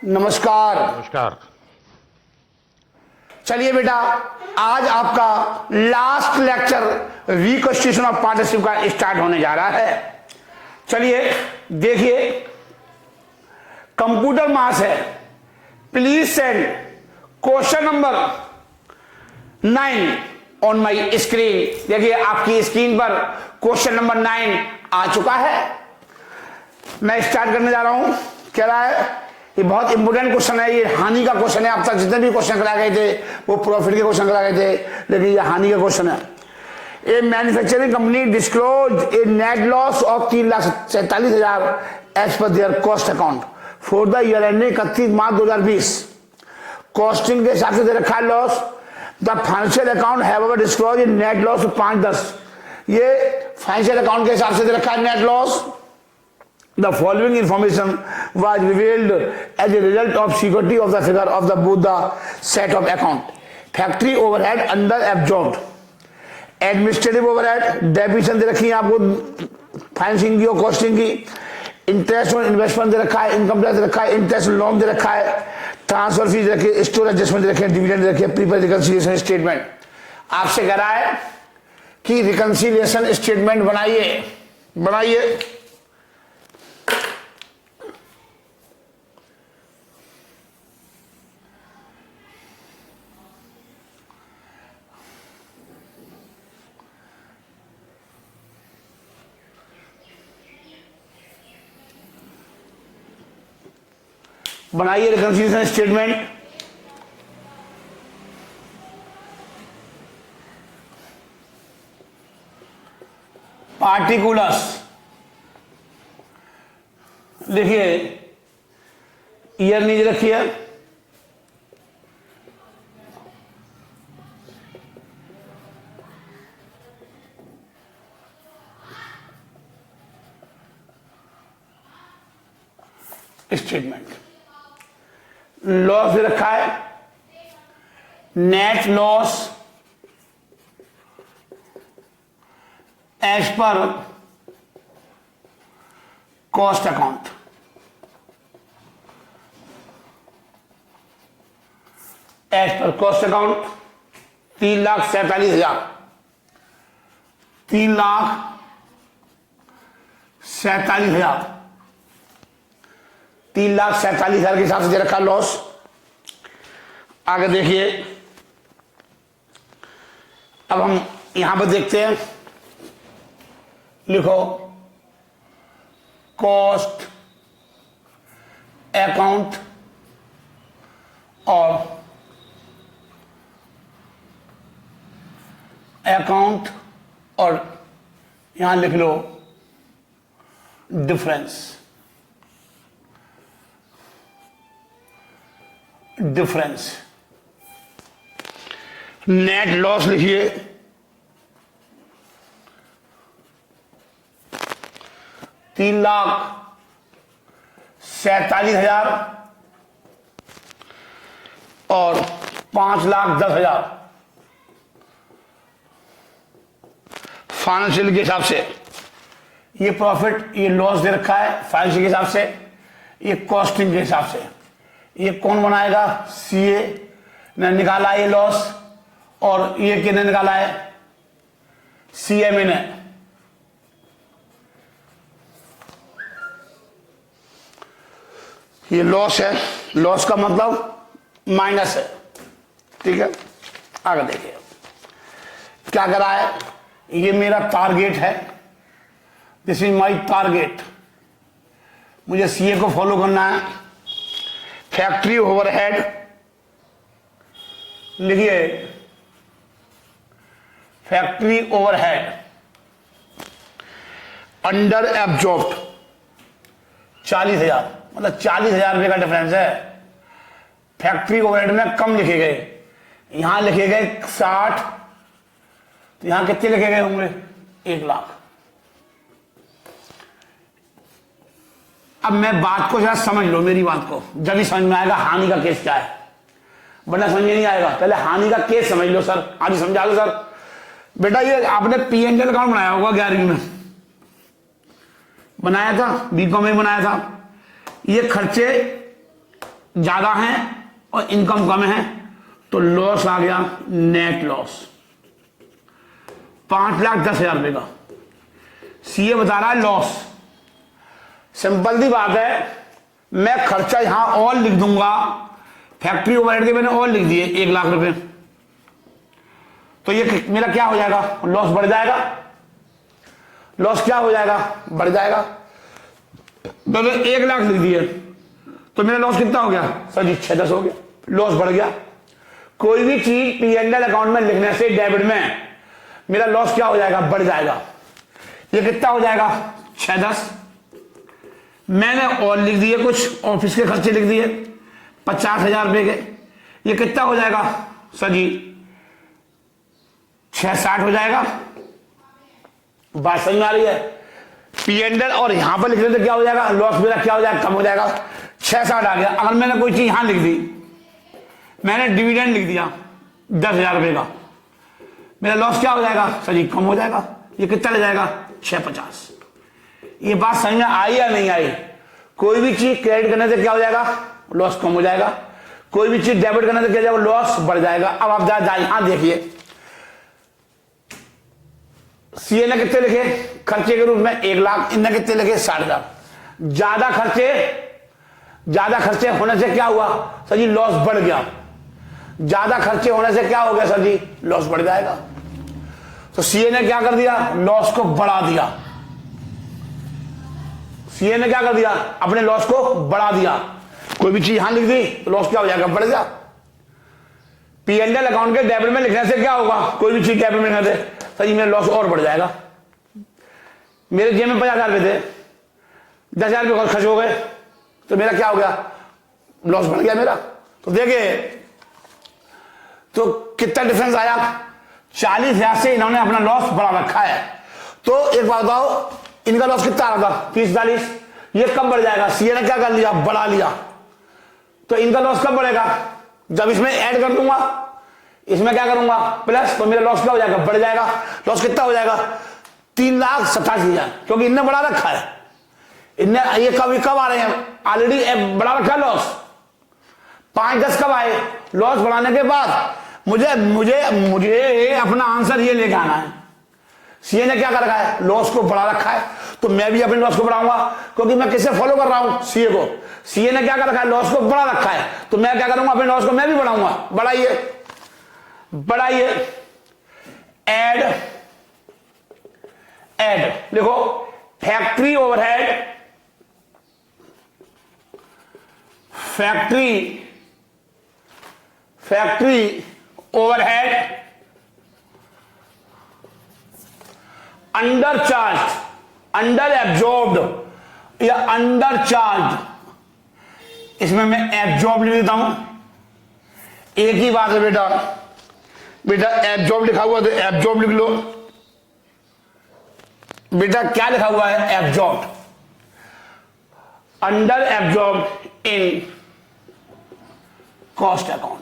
नमस्कार। नमस्कार। चलिए बेटा, आज आपका last lecture reconstruction of partnership का स्टार्ट होने जा रहा है। चलिए देखिए, कंप्यूटर मास है। Please send question number 9 on my screen. देखिए आपकी स्क्रीन पर क्वेश्चन नंबर 9 आ चुका है। मैं स्टार्ट करने जा रहा हूं। कह रहा है ये बहुत इंपोर्टेंट क्वेश्चन है, ये हानि का क्वेश्चन है। अब तक जितने भी क्वेश्चन कराए गए थे वो प्रॉफिट के क्वेश्चन कराए गए थे, लेकिन ये हानि का क्वेश्चन है। A manufacturing company disclose a net loss of 3,47,000 as per their cost account for the year ending 31 March 2020। Costing के हिसाब से दे रखा है loss. The financial account have disclose a net loss 5/10। ये फाइनेंशियल अकाउंट के हिसाब से दे रखा है net loss. The following information was revealed as a result of security of the figure of the both the set of account. Factory overhead under absorbed. Administrative overhead डेबिशन दे रखी है आपको फाइनेंसिंग की और कॉस्टिंग की। इंटरेस्ट और investment दे रखा है, income tax दे रखा है, इंटरेस्ट लोन दे रखा है, ट्रांसफर फीस दे रखी है, स्टोर एडजस्टमेंट दे रखे हैं, डिविडेंड दे रखे हैं, प्रीपेड रिकंसिलिएशन स्टेटमेंट। आपसे कह रहा है कि रिकंसिलिएशन स्टेटमेंट बनाइए। बनाइए रिकंसिलिएशन स्टेटमेंट। पार्टिकुलर्स देखिए, ईयर नीचे रखिए। स्टेटमेंट लॉस दे रखा है, net loss as per cost account. As per cost account 3,47,000 3,47,000 3,47,000 के हिसाब से दे रखा लॉस। आगे देखिए, अब हम यहां पर देखते हैं। लिखो कॉस्ट अकाउंट और यहां लिख लो डिफरेंस। नेट लॉस लिखिए 3,47,000 और 5,10,000 फाइनेंशियल के हिसाब से। ये प्रॉफिट, ये लॉस दे रखा है फाइनेंशियल के हिसाब से, ये कॉस्टिंग के हिसाब से। ये कौन बनाएगा? सीए ने निकाला ये लॉस, और ये किसने निकाला है? सीएमए ने। ये लॉस है, लॉस का मतलब माइनस है, ठीक है। आगे देखिए क्या कर रहा है। ये मेरा टारगेट है, दिस इज माई टारगेट। मुझे सीए को फॉलो करना है। फैक्ट्री ओवरहेड लिखिए, फैक्ट्री ओवरहेड अंडर एब्जॉर्ब्ड 40,000, मतलब 40,000 रुपये का डिफरेंस है। फैक्ट्री ओवरहेड में कम लिखे गए, यहां लिखे गए 60, तो यहां कितने लिखे गए होंगे? 1 लाख। अब मैं बात को जरा समझ लो, मेरी बात को, जब ही समझ में आएगा हानि का केस क्या है, वरना समझ में नहीं आएगा। पहले हानि का केस समझ लो सर, आज समझा लो सर। बेटा ये आपने पीएनएल अकाउंट बनाया होगा 11वीं में, बनाया था, बीकॉम में बनाया था। ये खर्चे ज्यादा है और इनकम कम है, तो लॉस आ गया नेट लॉस 5,10,000 रुपए का। सीए बता रहा है लॉस। सिंपल सी बात है, मैं खर्चा यहां और लिख दूंगा, फैक्ट्री ओवरहेड के मैंने और लिख दिए 1 लाख रुपए, तो ये मेरा क्या हो जाएगा, लॉस बढ़ जाएगा। लॉस क्या हो जाएगा, बढ़ जाएगा। तो 1 लाख लिख दिए तो मेरा लॉस कितना हो गया सर जी, 6-10 हो गया, लॉस बढ़ गया। कोई भी चीज P&L अकाउंट में लिखने से डेबिट में मेरा लॉस क्या हो जाएगा, बढ़ जाएगा। ये कितना हो जाएगा, 6-10। मैंने और लिख दिए, कुछ ऑफिस के खर्चे लिख दिए 50,000 रुपए के, ये कितना हो जाएगा सर जी, 6-60 हो जाएगा। बात समझ में आ रही है। P&L और यहां पर लिखने से क्या हो जाएगा, लॉस मेरा क्या हो जाएगा, कम हो जाएगा, 6-60 आ गया। अगर मैंने कोई चीज यहां लिख दी, मैंने डिविडेंड लिख दिया 10,000 रुपए का, मेरा लॉस क्या हो जाएगा सर जी, कम हो जाएगा। ये कितना ले जाएगा, 650। ये बात समझ में आई या नहीं आई। कोई भी चीज क्रेडिट करने से क्या हो जाएगा, लॉस कम हो जाएगा। कोई भी चीज डेबिट करने से क्या हो जाएगा, लॉस बढ़ जाएगा। अब आप यहां देखिए, सीए ने कितने लिखे खर्चे के रूप में, 1 लाख, इनने कितने लिखे 60,000। ज्यादा खर्चे होने से क्या हुआ सर जी, लॉस बढ़ गया। ज्यादा खर्चे होने से क्या हो गया सर जी, लॉस बढ़ जाएगा। तो सीए ने क्या कर दिया, लॉस को बढ़ा दिया। सीए ने क्या कर दिया, अपने लॉस को बढ़ा दिया। कोई भी चीज यहां लिख दी तो लॉस क्या हो जाएगा, बढ़ गया। P&L अकाउंट के डेबिट में लिखने से क्या होगा, कोई भी चीज डेबिट में लिखने से सर जी मेरा लॉस और बढ़ जाएगा। मेरे जेब में 50,000 रुपए थे, 10,000 रुपए खर्च हो गए, तो मेरा क्या हो गया, लॉस बढ़ गया मेरा। तो देखिए तो कितना डिफरेंस आया, 40,000 से इन्होंने अपना लॉस बढ़ा रखा है। तो एक बात बताओ, इनका लॉस कितना आ रहा था, 30-40, ये कब बढ़ जाएगा। सीए ने क्या कर लिया, बढ़ा लिया। तो इनका लॉस कब बढ़ेगा, जब इसमें ऐड कर दूंगा, इसमें क्या करूंगा प्लस, तो मेरा लॉस क्या हो जाएगा, बढ़ जाएगा। लॉस कितना हो जाएगा, 3,87,000, क्योंकि इनने बढ़ा रखा है। इनने ये कब आ रहे हैं, ऑलरेडी बढ़ा रखा है लॉस। 5-10 कब आए, लॉस बढ़ाने के बाद। मुझे अपना आंसर ये लेके आना है। सीए ने क्या कर रखा है, लॉस को बढ़ा रखा है, तो मैं भी अपने लॉस को बढ़ाऊंगा, क्योंकि मैं किसे फॉलो कर रहा हूं, सीए को। सीए ने क्या कर रखा है, लॉस को बढ़ा रखा है, तो मैं क्या करूंगा, अपने लॉस को मैं भी बढ़ाऊंगा। बढ़ाइए, ऐड देखो, factory overhead, factory overhead under charge, under absorbed या अंडर चार्ज, इसमें मैं एब्जॉर्ब लिख देता हूं। एक ही बात है बेटा एब्जॉर्ब लिखा हुआ तो एब्जॉर्ब लिख लो। बेटा क्या लिखा हुआ है, absorb, under absorb in cost account.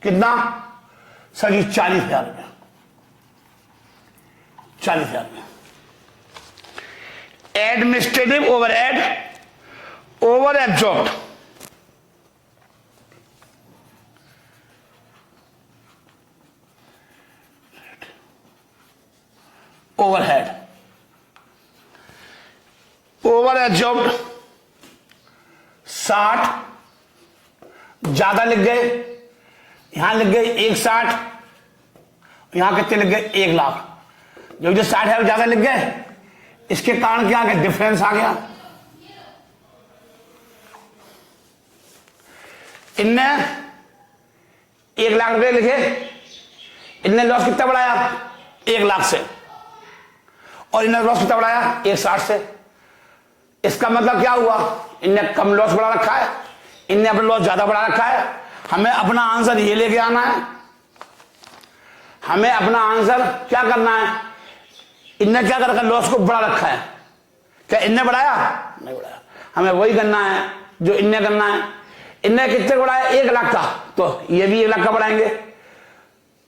कितना सर जी, 40,000 रुपया, 40,000 रुपया। Administrative overhead over absorb, overhead over absorb 60, ज्यादा लिख गए, यहां लिख गए 160, यहां कितने लिख गए, 1 लाख। जो 60,000 ज्यादा लिख गए, इसके कारण क्या आ गया, डिफरेंस आ गया। इनने 1 लाख रुपए लिखे, इनने लॉस कितना बढ़ाया, 1 लाख से, और इनने लॉस कितना बढ़ाया, 160 से। इसका मतलब क्या हुआ, इनने कम लॉस बढ़ा रखा है, इनने अपना लॉस ज्यादा बढ़ा रखा है। हमें अपना आंसर ये लेके आना है, हमें अपना आंसर क्या करना है। इनने क्या कर रखा है, लॉस को बढ़ा रखा है, क्या इनने बढ़ाया, नहीं बढ़ाया। हमें वही करना है जो इनने करना है। इनने कितने बढ़ाया, 1 लाख का, तो ये भी 1 लाख का बढ़ाएंगे,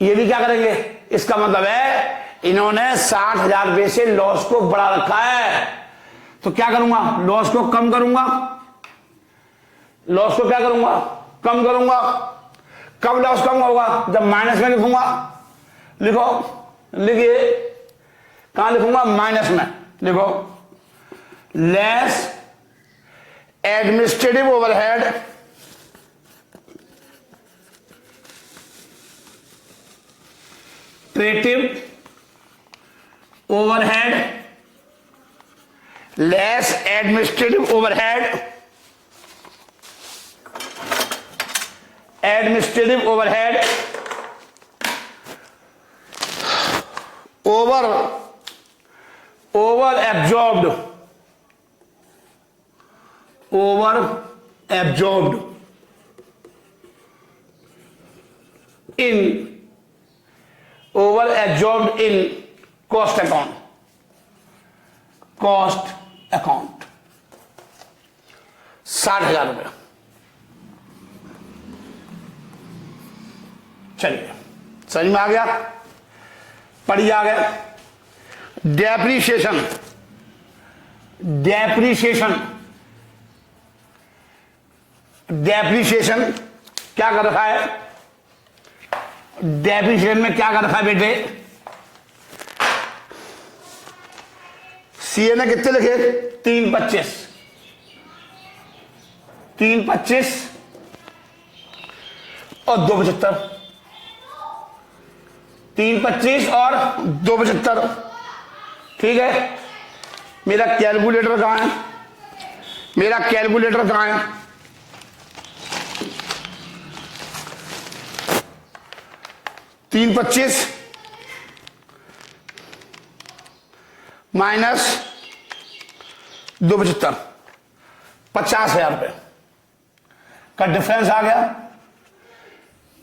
ये भी क्या करेंगे। इसका मतलब है इन्होंने 60,000 रुपए से लॉस को बढ़ा रखा है। तो क्या करूंगा, लॉस को कम करूंगा, लॉस को क्या करूंगा, कम करूंगा। कब लॉस कम होगा, जब माइनस में लिखूंगा। लिखो, लिखिए, कहां लिखूंगा, माइनस में लिखो। Less administrative overhead administrative overhead, less administrative overhead, administrative overhead over absorbed, over absorbed in, over absorbed in cost account, cost account 60,000 रुपये। चलिए, समझ में आ गया, पढ़िए आगे। डेप्रीशिएशन, डेप्रीशिएशन, डेप्रीशिएशन क्या कर रखा है, डेप्रीशिएशन में क्या कर रखा है बेटे, सीए ने कितने लिखे, 325, 325 और 275, 325 और 275, ठीक है। मेरा कैलकुलेटर कहां है, मेरा कैलकुलेटर कहां है, तीन 25 माइनस 275, 50,000 रुपये का डिफरेंस आ गया।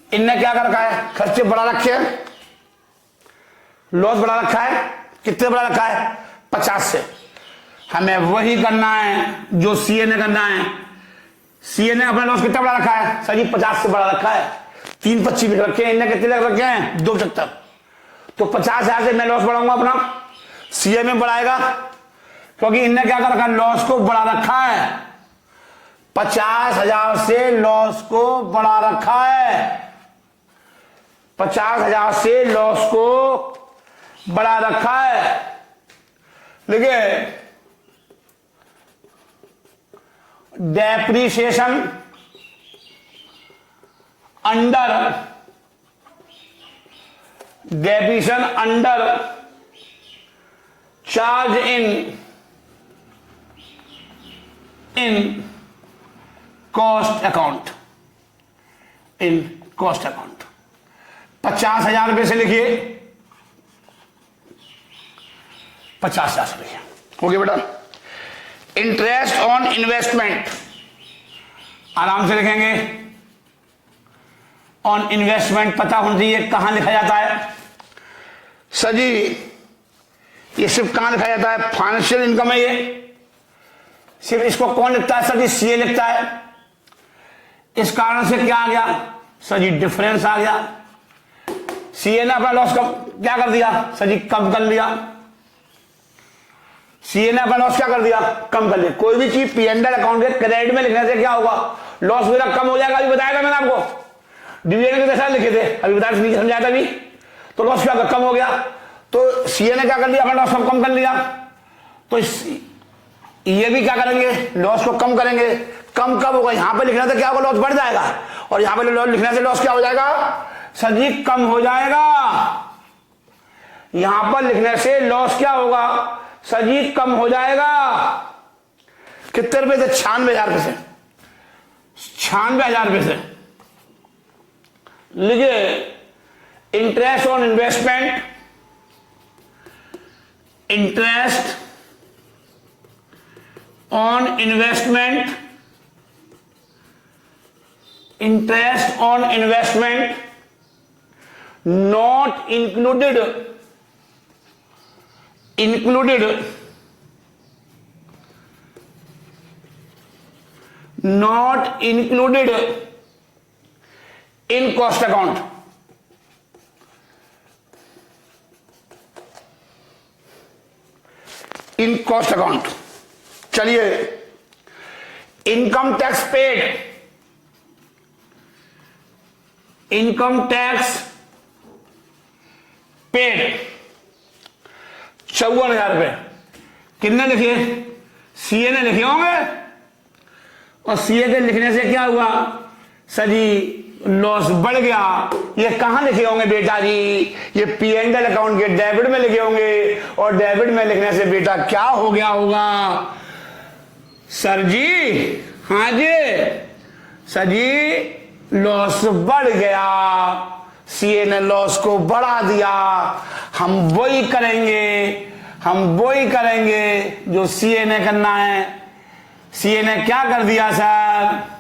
इनने क्या कर रखा है, खर्चे बढ़ा रखे हैं, लॉस बढ़ा रखा है, कितने बढ़ा रखा है, 50 से। हमें वही करना है जो सीए ने करना है। सीए ने अपना लॉस कितना बढ़ा रखा है, सर जी 50 से बढ़ा रखा है, 325 लिख रखे हैं, इनने कितने लिख रखे हैं, 275। तो 50,000 से मैं लॉस बढ़ाऊंगा अपना, सीए में बढ़ाएगा, क्योंकि इनने क्या कर रखा है, लॉस को बढ़ा रखा है, 50,000 से लॉस को बढ़ा रखा है, 50,000 से लॉस को बढ़ा रखा है। देखिए, depreciation under, depreciation under charge in cost account, in cost account 50,000 रुपये से लिखिए, 50,000 से लिखिए, हो गया बेटा। इंटरेस्ट ऑन इन्वेस्टमेंट आराम से लिखेंगे, ऑन इन्वेस्टमेंट पता होना चाहिए कहां लिखा जाता है। सर जी ये सिर्फ कहां लिखा जाता है, फाइनेंशियल इनकम है, ये सिर्फ इसको कौन लिखता है, सर जी सीए लिखता है। इस कारण से क्या आ गया, सर जी डिफरेंस आ गया। सीए ने अपना लॉस कम क्या कर दिया, सर जी कम कर लिया। सीए ने अपना लॉस क्या कर दिया, कम कर लिया। कोई भी चीज पी&एल अकाउंट के क्रेडिट में लिखने से क्या होगा, लॉस मेरा कम हो जाएगा। अभी बताया था मैंने आपको, डिविडेंड के जैसा लिखे थे, अभी बताया, समझाया था अभी। तो लॉस क्या कम हो गया, तो सीए ने क्या कर लिया, अपना लॉस कम कर लिया। तो ये भी क्या करेंगे, लॉस को कम करेंगे। कम कब होगा, यहां पर लिखने से क्या होगा, लॉस बढ़ जाएगा, और यहां पर लिखने से लॉस क्या हो जाएगा, सर जी कम हो जाएगा। यहां पर लिखने से लॉस क्या होगा, सर जी कम हो जाएगा। कितने रुपए से, 96,000 रुपए से, 96,000 रुपए से। लिखिए interest on investment, interest on investment, interest on investment not included, included not included in cost account, in cost account चलिए, income tax paid, income tax paid 54,000 रुपए। कितने लिखे? सीए ने लिखे होंगे, और सीए के लिखने से क्या हुआ सर जी? लॉस बढ़ गया। ये कहां लिखे होंगे बेटा जी? ये पी&एल अकाउंट के डेबिट में लिखे होंगे, और डेबिट में लिखने से बेटा क्या हो गया होगा सर जी? हाँ जी सर जी, लॉस बढ़ गया, सीए ने लॉस को बढ़ा दिया। हम वही करेंगे जो सीए ने करना है। सीए ने क्या कर दिया सर?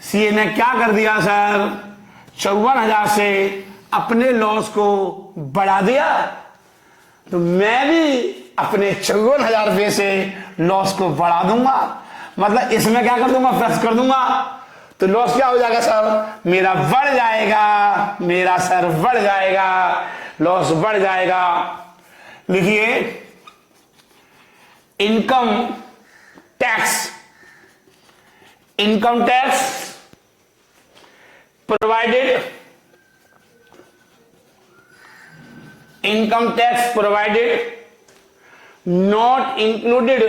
सीए ने क्या कर दिया सर? 54,000 से अपने लॉस को बढ़ा दिया, तो मैं भी अपने 54,000 रुपये से लॉस को बढ़ा दूंगा। मतलब इसमें क्या कर दूंगा? प्लस कर दूंगा, तो लॉस क्या हो जाएगा सर? मेरा बढ़ जाएगा, मेरा सर बढ़ जाएगा, लॉस बढ़ जाएगा। लिखिए, income tax provided, income tax provided not included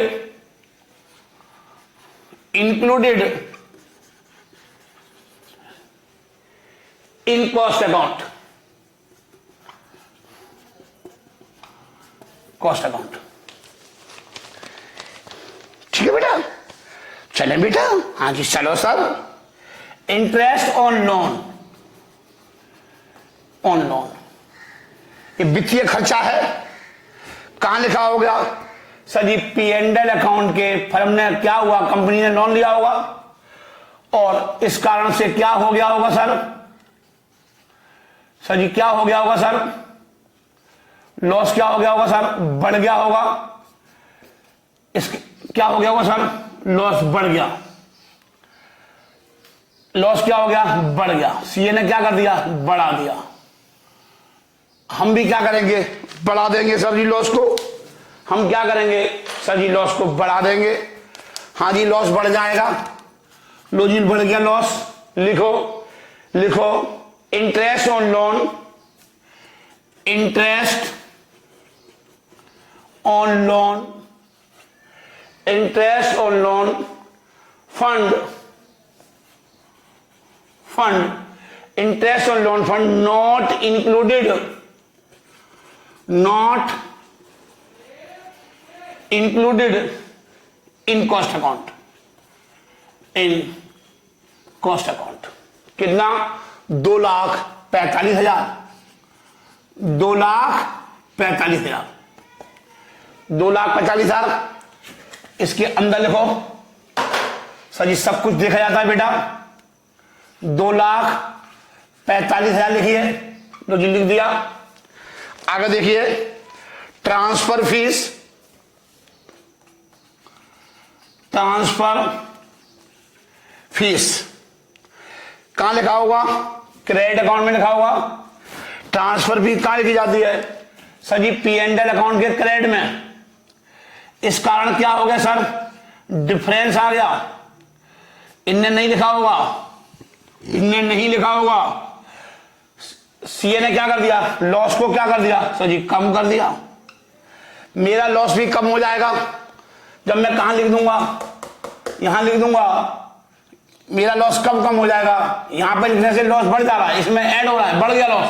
in cost account, ठीक है बेटा? चलें बेटा, हाँ जी चलो सर। इंटरेस्ट ऑन लोन, ये वित्तीय खर्चा है। कहां लिखा हो गया सर जी? पी&एल अकाउंट के फर्म ने क्या हुआ? कंपनी ने लोन लिया होगा, और इस कारण से क्या हो गया होगा सर जी? क्या हो गया होगा सर? लॉस क्या हो गया होगा सर? बढ़ गया होगा। क्या हो गया होगा सर? लॉस बढ़ गया। लॉस क्या हो गया? बढ़ गया। सीए ने क्या कर दिया? बढ़ा दिया। हम भी क्या करेंगे? बढ़ा देंगे सर जी लॉस को। हम क्या करेंगे सर जी? लॉस को बढ़ा देंगे। हाँ जी, लॉस बढ़ जाएगा। लो जी, बढ़ गया लॉस। लिखो, interest on loan, interest on loan fund, interest on loan fund not included in cost account, कितना? 2,45,000, 2,45,000। इसके अंदर लिखो सर जी, सब कुछ देखा जाता है बेटा। 2,45,000 लिखिए, तो जी लिख दिया। आगे देखिए, ट्रांसफर फीस कहां लिखा होगा? क्रेडिट अकाउंट में लिखा होगा। ट्रांसफर फीस कहां लिखी जाती है सर जी? पी&एल अकाउंट के क्रेडिट में। इस कारण क्या हो गया सर? डिफरेंस आ गया। इनने नहीं लिखा होगा, सीए ने क्या कर दिया? लॉस को क्या कर दिया सर जी? कम कर दिया। मेरा लॉस भी कम हो जाएगा जब मैं कहां लिख दूंगा? यहां लिख दूंगा। मेरा लॉस कम हो जाएगा। यहां पे लिखने से लॉस बढ़ जा रहा है, इसमें ऐड हो रहा है, बढ़ गया लॉस।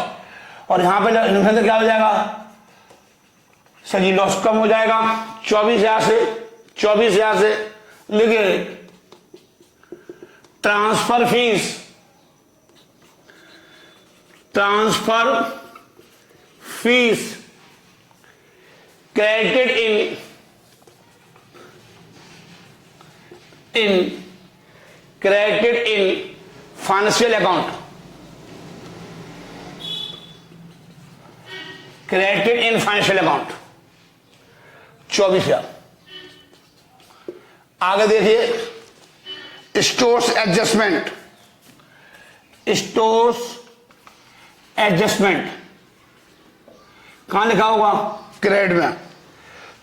और यहां पे लिखने से क्या हो जाएगा सर जी? लॉस कम हो जाएगा। 24,000 से लिखिए, transfer fees credited in financial account, credited in financial account 24,000। आगे देखिए, स्टोर्स एडजस्टमेंट कहां लिखा होगा? क्रेडिट में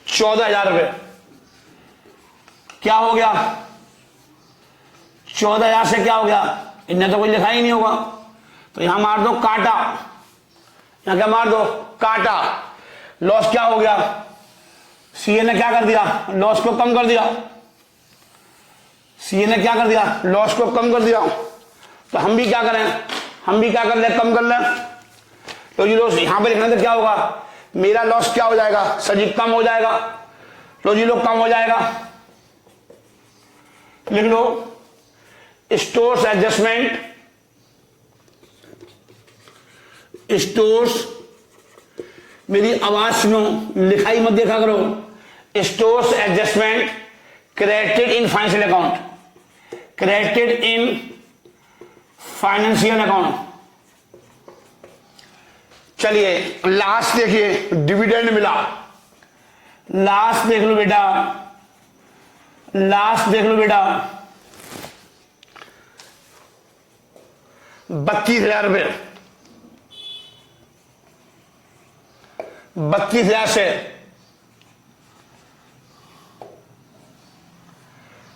14,000 रुपए। क्या हो गया 14,000 से क्या हो गया, इनने तो कोई लिखा ही नहीं होगा, तो यहां मार दो काटा, यहां क्या मार दो काटा। लॉस क्या हो गया, सीए ने क्या कर दिया, लॉस को कम कर दिया, सीए ने क्या कर दिया, लॉस को कम कर दिया। तो हम भी क्या करें, हम भी क्या कर ले, कम कर लें। तो जी लोग यहां पे लिखने से क्या होगा, मेरा लॉस क्या हो जाएगा सर जी, कम हो जाएगा। लो जी लोग कम हो जाएगा, लिख लो स्टोर्स एडजस्टमेंट, स्टोर्स, मेरी आवाज सुनो, लिखाई मत देखा करो। Stores adjustment credited in financial account, credited in financial account. चलिए लास्ट देखिए, डिविडेंड मिला, लास्ट देख लो बेटा, लास्ट देख लो बेटा 32,000 रुपये, 32,000 से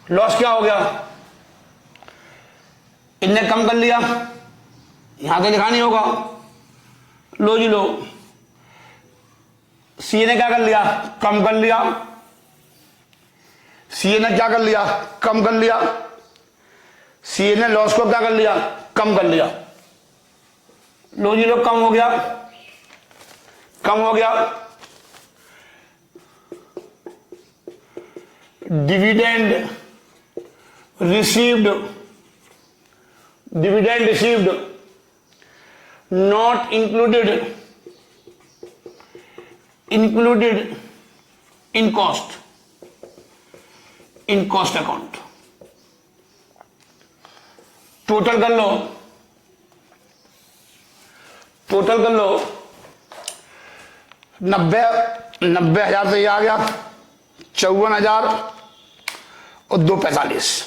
लॉस क्या हो गया, इनने कम कर लिया, यहां तो लिखा नहीं होगा। लो जी लो, सी ने क्या कर लिया, कम कर लिया, सी ने क्या कर लिया, कम कर लिया, सी ने लॉस को क्या कर लिया, कम कर लिया। लो जी लो, कम हो गया, कम हो गया। Dividend received, dividend received not included, included in cost, in cost account. Total कर लो, टोटल कर लो 90,000 तो ये आ गया, 54,000 और 245,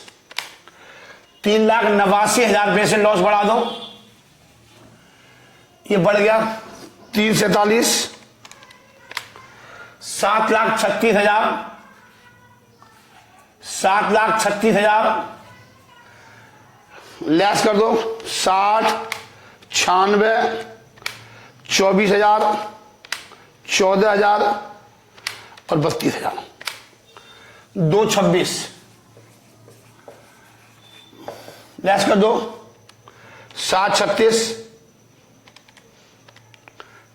3,89,000 रुपये से लॉस बढ़ा दो, ये बढ़ गया 347, 7,36,000, 7,36,000 लेस कर दो, 60, 96, 24,000, 14,000 और 32,000, 226 लेस कर दो, 7,36,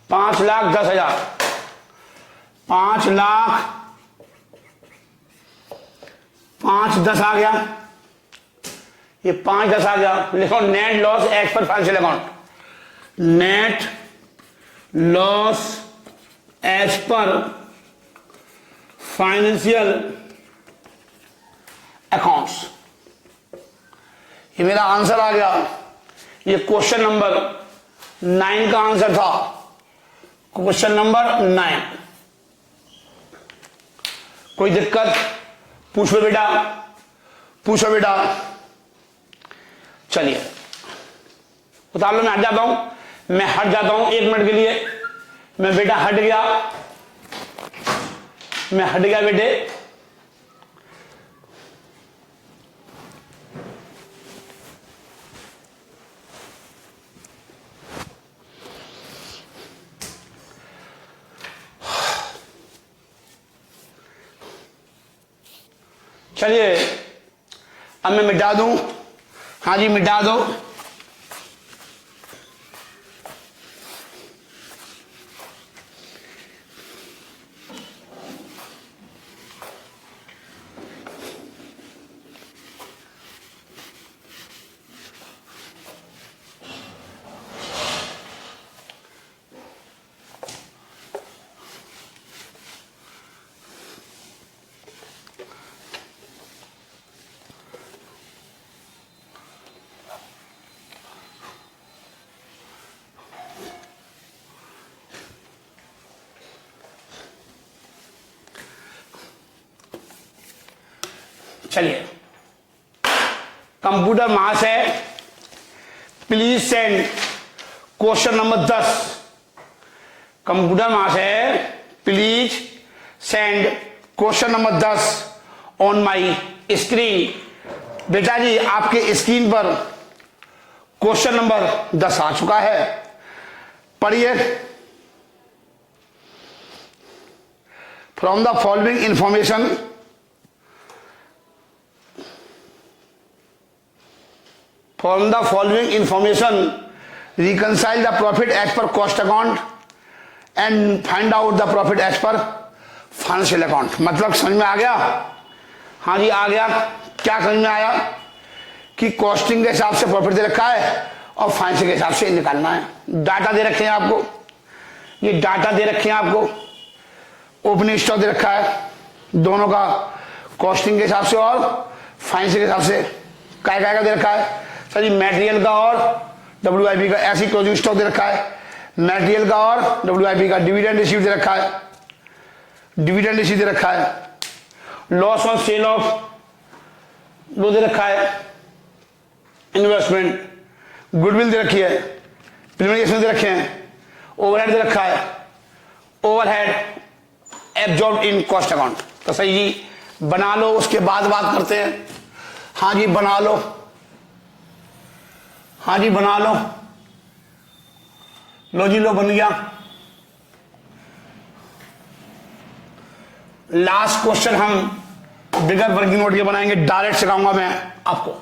5,10,000, 5,10,000 आ गया, ये 5,10 आ गया। लिखो net loss as per financial account, net loss as per financial accounts. ये मेरा आंसर आ गया, ये क्वेश्चन नंबर 9 का आंसर था, क्वेश्चन नंबर 9। कोई दिक्कत पूछो बेटा, पूछो बेटा। चलिए उतार लो, मैं हट जाता हूं, मैं हट जाता हूं 1 मिनट के लिए। मैं बेटा हट गया, मैं हट गया बेटे। चलिए अब मैं मिटा दूं, हाँ जी मिटा दो। चलिए कंप्यूटर मास है, please send question number 10। Computer मास है, please send question number 10 on my screen. बेटा जी आपके स्क्रीन पर क्वेश्चन नंबर 10 आ चुका है, पढ़िए। From the following information reconcile the profit as per cost account and find out the profit as per financial account. मतलब समझ में आ गया? हाँ जी आ गया। क्या समझ में आया? कि कॉस्टिंग के हिसाब से प्रॉफिट दे रखा है और फाइनेंशियल के हिसाब से निकालना है। डाटा दे रखे हैं आपको, ये डाटा दे रखे हैं आपको, ओपनिंग स्टॉक दे रखा है, दोनों का कॉस्टिंग के हिसाब से और फाइनेंशियल के हिसाब से काय काय का दे रखा है। सर जी मटेरियल का और WIP का, ऐसी क्लोजिंग स्टॉक दे रखा है। मटेरियल का और WIP का डिविडेंड रिसीव दे रखा है, डिविडेंड रिसीव दे रखा है। लॉस ऑन सेल ऑफ वो दे रखा है, इन्वेस्टमेंट, गुडविल दे रखी है, प्रीमियम दे रखे हैं, ओवरहेड दे रखा है, overhead absorb in cost account. तो सही जी बना लो, उसके बाद बात करते हैं। हाँ जी बना लो, हाँ जी बना लो, लो जी लो बन गया। लास्ट क्वेश्चन हम बिगर वर्किंग नोट के बनाएंगे, डायरेक्ट सिखाऊंगा मैं आपको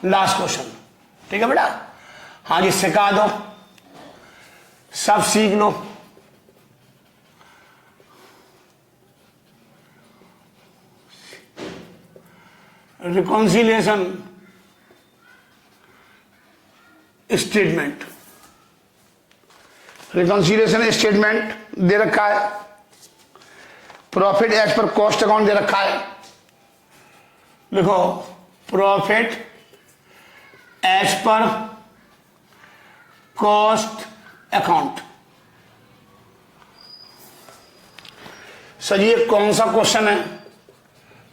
लास्ट क्वेश्चन, ठीक है बेटा? हाँ जी सिखा दो, सब सीख लो। रिकॉन्सिलिएशन स्टेटमेंट, रिकॉन्सिलिएशन स्टेटमेंट दे रखा है, profit as per cost account दे रखा है। देखो profit as per cost account. Sir जी ये कौन सा क्वेश्चन है?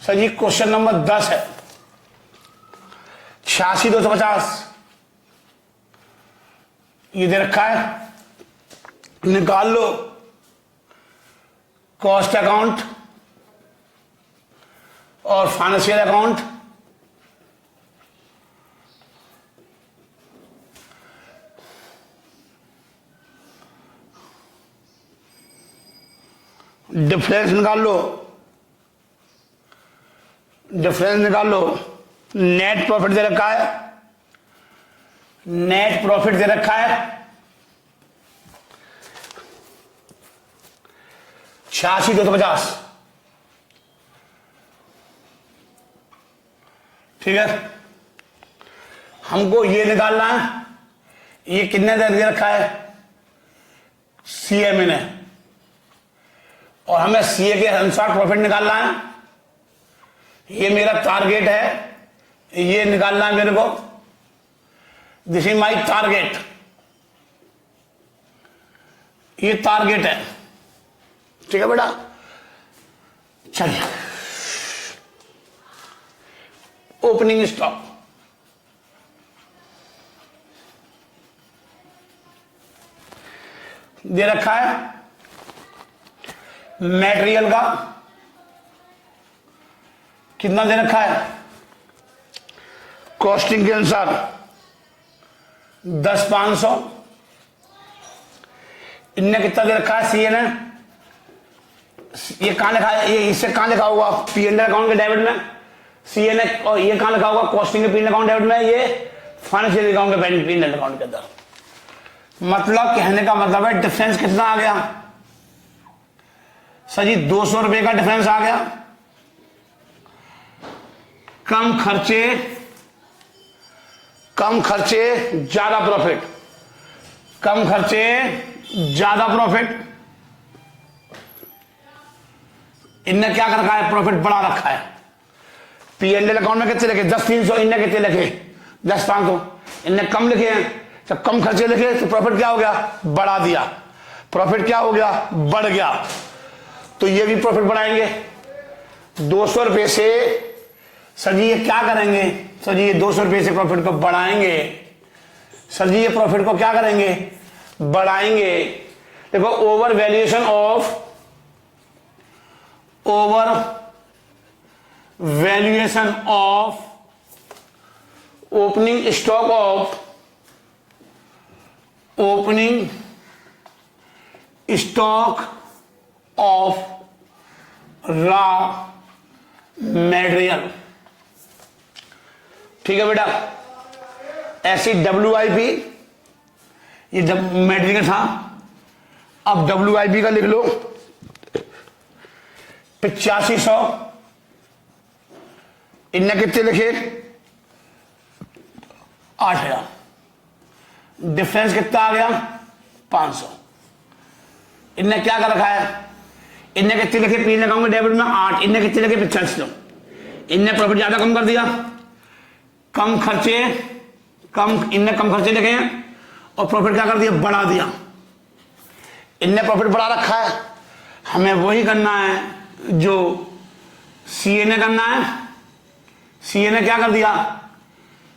सर जी क्वेश्चन नंबर 10 है, 86,250 ये दे रखा है। निकाल लो कॉस्ट अकाउंट और फाइनेंशियल अकाउंट। डिफरेंस निकाल लो, डिफरेंस निकाल लो। नेट प्रॉफिट दे रखा है, नेट प्रॉफिट दे रखा है 86,250, ठीक है? हमको ये निकालना है, ये कितने दे रखा है CMA ने, और हमें CA के अनुसार प्रॉफिट निकालना है। ये मेरा टारगेट है, ये निकालना है मेरे को। दिस इज माई टारगेट, ये टारगेट है, ठीक है बेटा? चलिए ओपनिंग स्टॉक दे रखा है, मटेरियल का कितना दे रखा है कॉस्टिंग के अनुसार 10,500। इनने कितना दे रखा है CA ने? ये कहां लिखा है? ये इससे कहां लिखा होगा? P&L अकाउंट के डेबिट में CA ने, और ये कहां लिखा होगा? कॉस्टिंग के P&L अकाउंट डेबिट में, ये फाइनेंशियल अकाउंट के P&L अकाउंट के अंदर। मतलब कहने का मतलब है डिफरेंस कितना आ गया? सर जी 200 रुपए का डिफरेंस आ गया। कम खर्चे ज्यादा प्रॉफिट, कम खर्चे ज्यादा प्रॉफिट। इनने क्या कर रखा है? प्रॉफिट बढ़ा रखा है। P&L अकाउंट में कितने लिखे? 10,300। इनने कितने लिखे? 10,500। इनने कम लिखे हैं। जब कम खर्चे लिखे तो प्रॉफिट क्या हो गया? बढ़ा दिया। प्रॉफिट क्या हो गया? बढ़ गया। तो ये भी प्रॉफिट बढ़ाएंगे 200 रुपए से। सर जी ये क्या करेंगे? सर जी ये 200 रुपए से प्रॉफिट को बढ़ाएंगे। सर जी ये प्रॉफिट को क्या करेंगे? बढ़ाएंगे। देखो over valuation of opening stock of raw material. ठीक है बेटा, ऐसी WIP ये मटेरियल था। अब WIP का लिख लो 8500। इनने कितने लिखे 8000। डिफरेंस कितना आ गया 500। इनने क्या कर रखा है, इनने कितने लिखे पी लगाऊंगे डेबिट में 8, इनने कितने लिखे 8500। इनने प्रॉफिट ज्यादा कम कर दिया, कम खर्चे कम, इनने कम खर्चे लिखे हैं और प्रॉफिट क्या कर दिया बढ़ा दिया। इनने प्रॉफिट बढ़ा रखा है, हमें वही करना है जो CA ने करना है। CA ने क्या कर दिया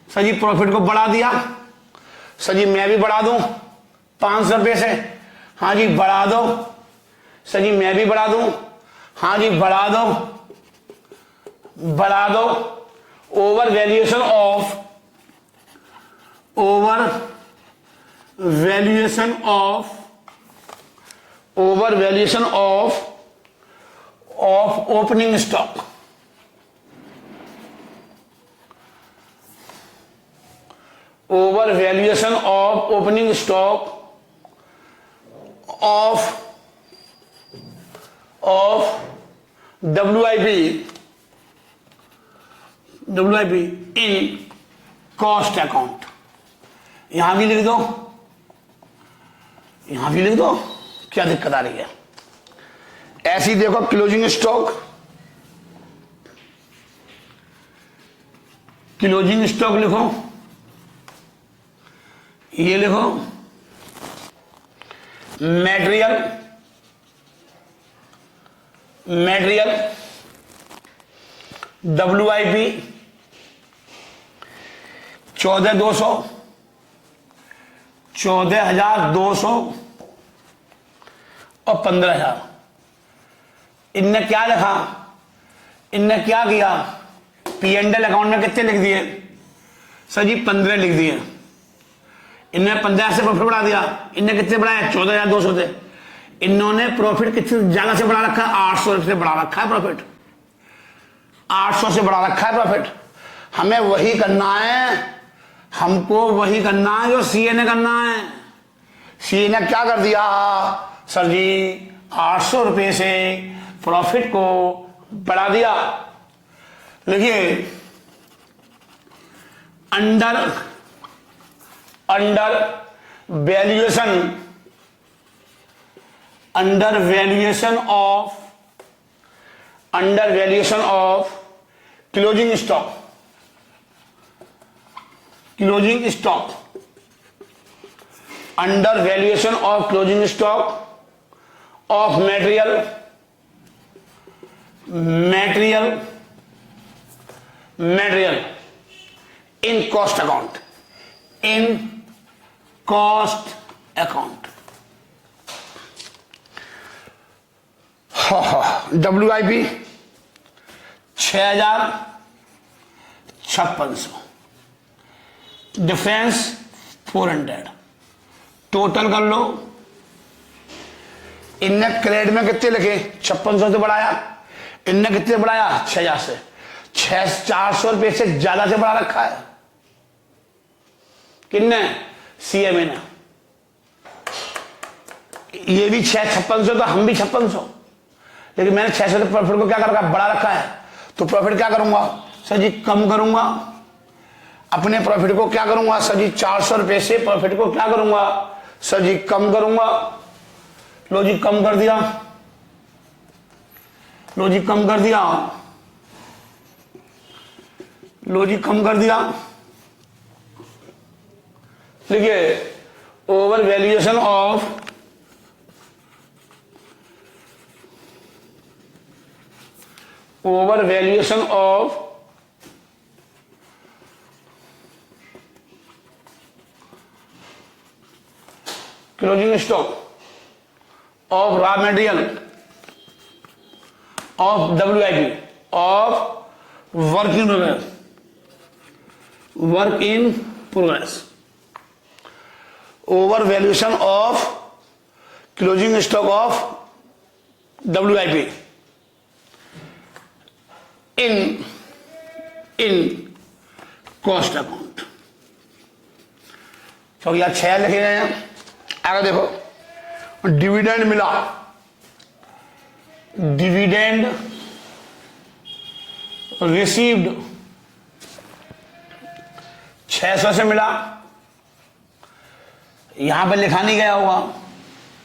सर जी, प्रॉफिट को बढ़ा दिया। सर जी मैं भी बढ़ा दूं 500 रुपये से, हाँ जी बढ़ा दो। सर जी मैं भी बढ़ा दूं, हाँ जी बढ़ा दो, बढ़ा दो। Over valuation of opening stock. Over valuation of opening stock of WIP in cost account. यहां भी लिख दो, यहां भी लिख दो, क्या दिक्कत आ रही है। ऐसी देखो क्लोजिंग स्टॉक, क्लोजिंग स्टॉक लिखो, ये लिखो मटेरियल WIP 14,200 और 15,000। इनने क्या लिखा, इनने क्या किया, P&L अकाउंट में कितने लिख दिए सर जी 15 लिख दिए। इनने 15 से प्रॉफिट बढ़ा दिया, इनने कितने बढ़ाया 14,200 थे। इन्होंने प्रॉफिट कितने ज्यादा से बढ़ा रखा है 800 से बढ़ा रखा है प्रॉफिट, 800 से बढ़ा रखा है प्रॉफिट। हमें वही करना है, हमको वही करना है जो CA ने करना है। CA ने क्या कर दिया सर जी 800 रुपये से प्रॉफिट को बढ़ा दिया। देखिए under valuation of closing stock under valuation of closing stock of material in cost account. WIP 6,5600, difference 400। Total कर लो, इनने क्रेडिट में कितने लिखे 5600 से बढ़ाया, इनने कितने बढ़ाया 6,000 से। 400 रुपये से ज्यादा से बढ़ा रखा है किन्ने CMA ने। ये भी 6,5600 तो हम भी 5600, लेकिन मैंने 600 से प्रॉफिट को क्या कर रखा बढ़ा रखा है। तो प्रॉफिट क्या करूंगा सर जी कम करूंगा, अपने प्रॉफिट को क्या करूंगा सर जी 400 रुपये से प्रॉफिट को क्या करूंगा सर जी कम करूंगा। लो जी कम कर दिया, लो जी कम कर दिया, लो जी कम कर दिया। देखिए over valuation of closing stock of raw material of WIP of work in progress, work in progress, over valuation of closing stock of WIP in cost account. तो यह 6 लिखे गए हैं। आगे देखो, डिविडेंड मिला, डिविडेंड रिसीव्ड 600 से मिला, यहां पर लिखा नहीं गया होगा,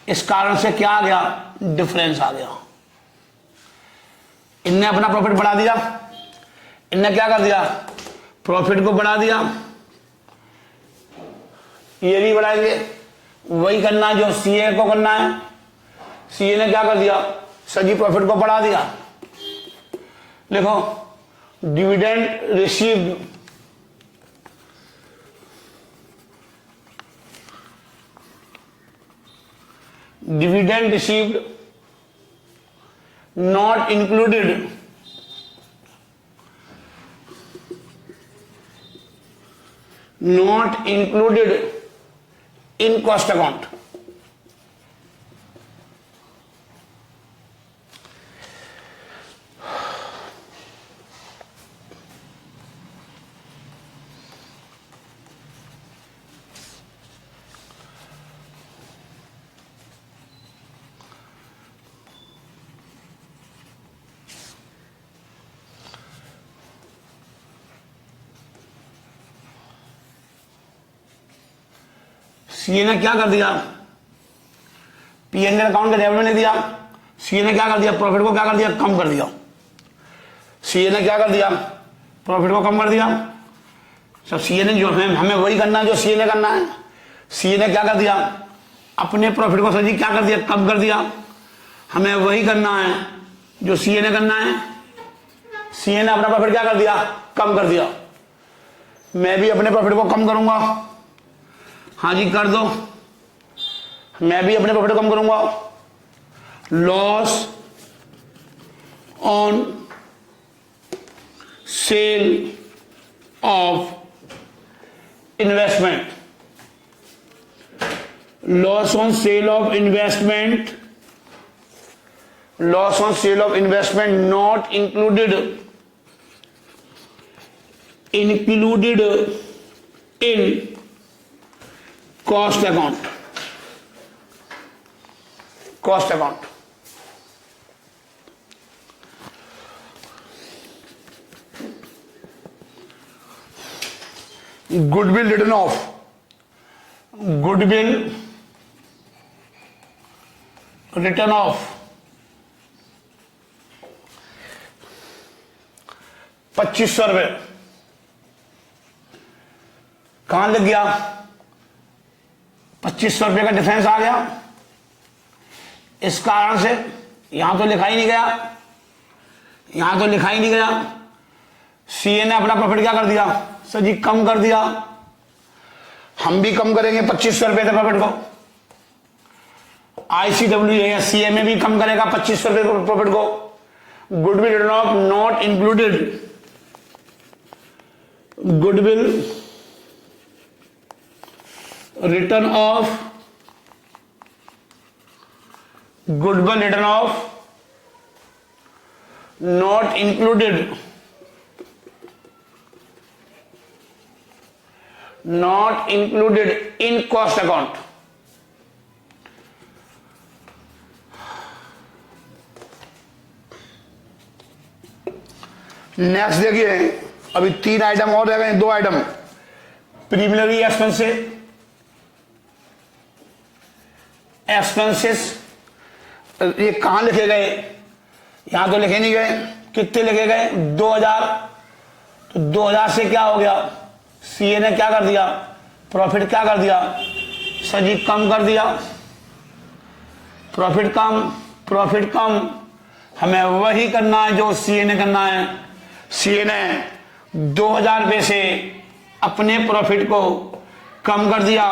इस कारण से क्या आ गया, डिफरेंस आ गया। इनने अपना प्रॉफिट बढ़ा दिया, इनने क्या कर दिया, प्रॉफिट को बढ़ा दिया, ये भी बढ़ाएंगे, वही करना है जो सीए को करना है। सीए ने क्या कर दिया, सजी प्रॉफिट को बढ़ा दिया। लिखो, dividend received dividend received not included in cost account। CA ने क्या कर दिया, P&L अकाउंट का डेबिट नहीं दिया। सीए ने क्या कर दिया, प्रॉफिट को क्या कर दिया, कम कर दिया। सीए ने क्या कर दिया, प्रॉफिट को कम कर दिया। सब सीए ने जो हमें वही करना है जो सीए ने करना है। सीए ने क्या कर दिया, अपने प्रॉफिट को सजी क्या कर दिया, कम कर दिया। हमें वही करना है जो सीए ने करना है। सीए ने अपना प्रॉफिट क्या कर दिया, कम कर दिया। मैं भी अपने प्रॉफिट को कम करूंगा। हाँ जी, कर दो। मैं भी अपने प्रॉफिट कम करूंगा। Loss on sale of investment, loss on sale of investment, loss on sale of investment not included in cost account, cost account. Goodwill return of, goodwill return of 2500 रुपये कहां लग गया, 2500 रुपये का डिफरेंस आ गया। इस कारण से यहां तो लिखा ही नहीं गया, यहां तो लिखा ही नहीं गया। सीए ने अपना प्रॉफिट क्या कर दिया, सर जी कम कर दिया। हम भी कम करेंगे 2500 रुपये के प्रॉफिट को। ICW या सीए में भी कम करेगा 2500 रुपये प्रॉफिट को। Goodwill return of not included, goodwill return of, goodwill return of not included, not included in cost account. Next देखिए, अभी 3 आइटम और रह गए, 2 आइटम। प्रीलिमिनरी एक्सपेंसेस, एक्सपेंसेस ये कहां लिखे गए, यहां तो लिखे नहीं गए। कितने लिखे गए, 2000। तो 2000 से क्या हो गया, सीए ने क्या कर दिया, प्रॉफिट क्या कर दिया, सर जी कम कर दिया। प्रॉफिट कम, प्रॉफिट कम, हमें वही करना है जो सीए ने करना है। सीए ने 2000 रुपये से अपने प्रॉफिट को कम कर दिया।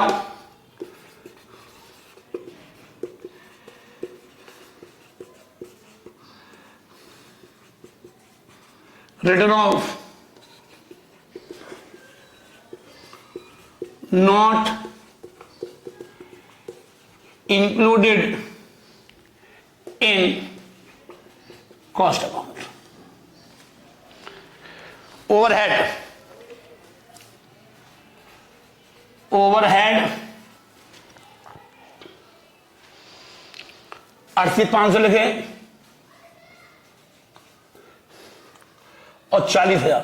Return of not included in cost account. Overhead 38,500 लिखे और 40,000,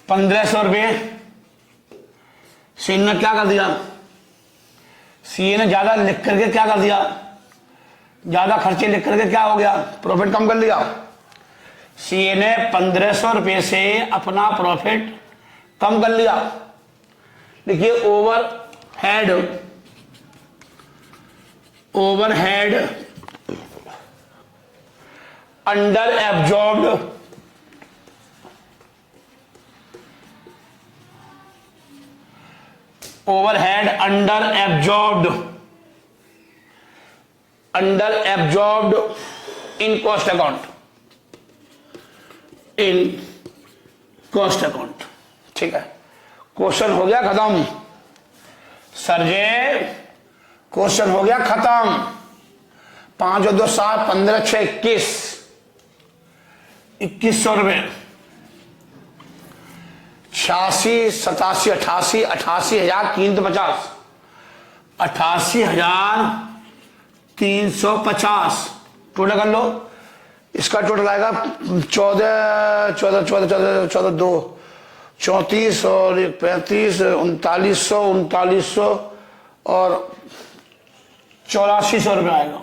1,500 रुपये। सीए ने क्या कर दिया, सीए ने ज्यादा लिख करके क्या कर दिया, ज्यादा खर्चे लिख करके क्या हो गया, प्रॉफिट कम कर लिया। सीए ने 1,500 रुपये से अपना प्रॉफिट कम कर लिया। देखिए overhead under absorbed in cost account. ठीक है, क्वेश्चन हो गया खत्म सर जे, क्वेश्चन हो गया खत्म। 5 और 2 7, 15 6 21,000 रुपये, 86 87 88 88,350, 88,350 टोटल कर लो। इसका टोटल आएगा 14 2 34 और 35 3900 और 8400 रुपये आएगा।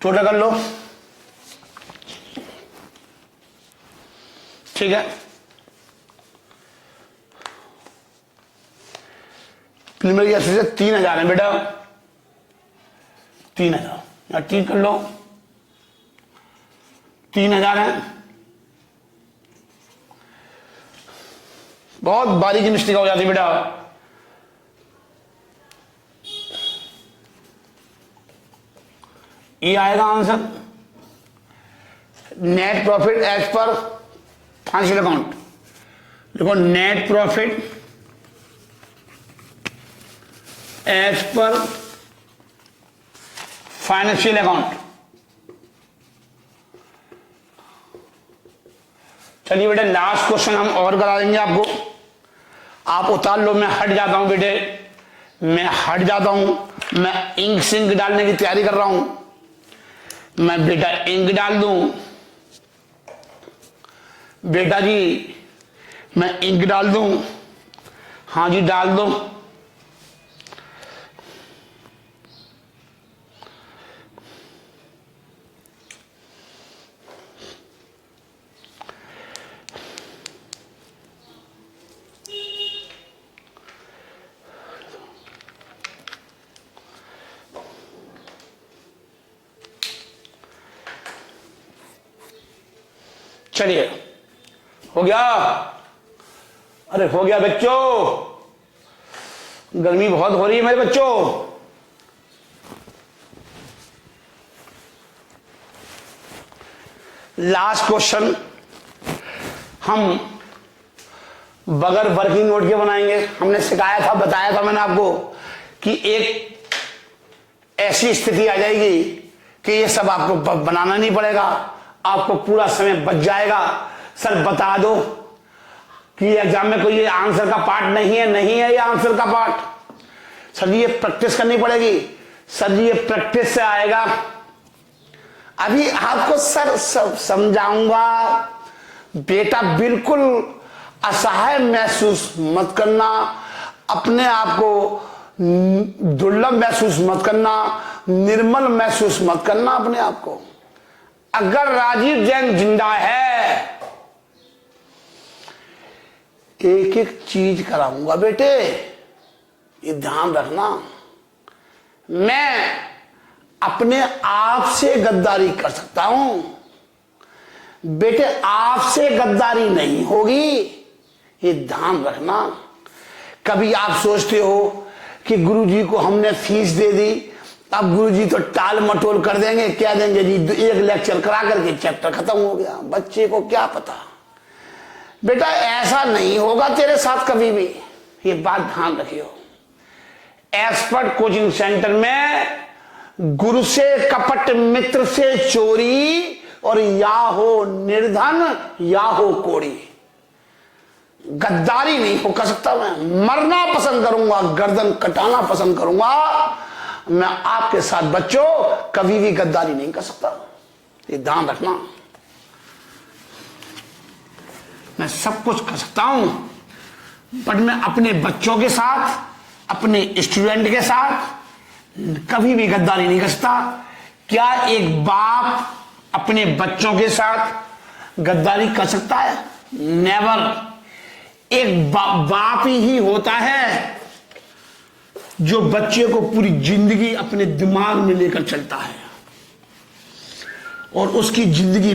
टोटल कर लो। ठीक है, प्रीलिमिनरी से 3,000 है बेटा, 3,000 या ठीक कर लो, 3,000 है। बहुत बारीकी मिस्टेक हो जाती बेटा। ये आएगा answer, net profit as per financial account. देखो net profit as per financial account. चलिए बेटे लास्ट क्वेश्चन हम और करा देंगे आपको। आप उतार लो, मैं हट जाता हूं बेटे, मैं हट जाता हूं। मैं इंक सिंक डालने की तैयारी कर रहा हूं। मैं बेटा इंक डाल दूं, बेटा जी मैं इंक डाल दूं। हाँ जी डाल दो। चलिए हो गया, अरे हो गया बच्चों, गर्मी बहुत हो रही है मेरे बच्चों। लास्ट क्वेश्चन हम बगैर वर्किंग नोट के बनाएंगे। हमने सिखाया था, बताया था मैंने आपको कि एक ऐसी स्थिति आ जाएगी कि ये सब आपको बनाना नहीं पड़ेगा, आपको पूरा समय बच जाएगा। सर बता दो कि एग्जाम में कोई ये आंसर का पार्ट नहीं है ये आंसर का पार्ट। सर जी ये प्रैक्टिस करनी पड़ेगी। सर जी ये प्रैक्टिस से आएगा। अभी आपको सर सब समझाऊंगा। बेटा बिल्कुल असहाय महसूस मत करना, अपने आप को दुर्लभ महसूस मत करना, निर्मल महसूस मत करना अपने आप को। अगर राजीव जैन जिंदा है, एक एक चीज कराऊंगा बेटे, ये ध्यान रखना। मैं अपने आप से गद्दारी कर सकता हूं बेटे, आपसे गद्दारी नहीं होगी, ये ध्यान रखना। कभी आप सोचते हो कि गुरुजी को हमने फीस दे दी, अब गुरुजी तो टाल मटोल कर देंगे, क्या देंगे जी, एक लेक्चर करा करके चैप्टर खत्म हो गया। बच्चे को क्या पता। बेटा ऐसा नहीं होगा तेरे साथ कभी भी, ये बात ध्यान रखियो। एक्सपर्ट कोचिंग सेंटर में गुरु से कपट, मित्र से चोरी, और या हो निर्धन या हो कोड़ी। गद्दारी नहीं हो कर सकता। मैं मरना पसंद करूंगा, गर्दन कटाना पसंद करूंगा। मैं आपके साथ बच्चों कभी भी गद्दारी नहीं कर सकता, ये ध्यान रखना। मैं सब कुछ कर सकता हूं, बट मैं अपने बच्चों के साथ, अपने स्टूडेंट के साथ कभी भी गद्दारी नहीं कर सकता। क्या एक बाप अपने बच्चों के साथ गद्दारी कर सकता है? नेवर। एक बाप ही होता है जो बच्चे को पूरी जिंदगी अपने दिमाग में लेकर चलता है और उसकी जिंदगी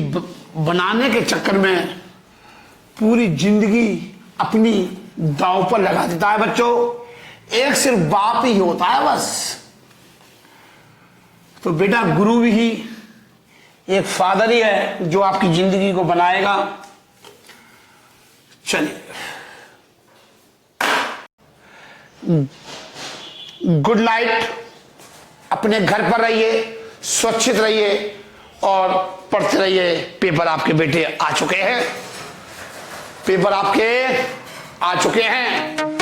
बनाने के चक्कर में पूरी जिंदगी अपनी दांव पर लगा देता है। बच्चों एक सिर्फ बाप ही होता है बस। तो बेटा गुरु भी एक फादर ही है जो आपकी जिंदगी को बनाएगा। चलिए, गुड नाइट। अपने घर पर रहिए, सुरक्षित रहिए और पढ़ते रहिए। पेपर आपके बेटे आ चुके हैं, पेपर आपके आ चुके हैं।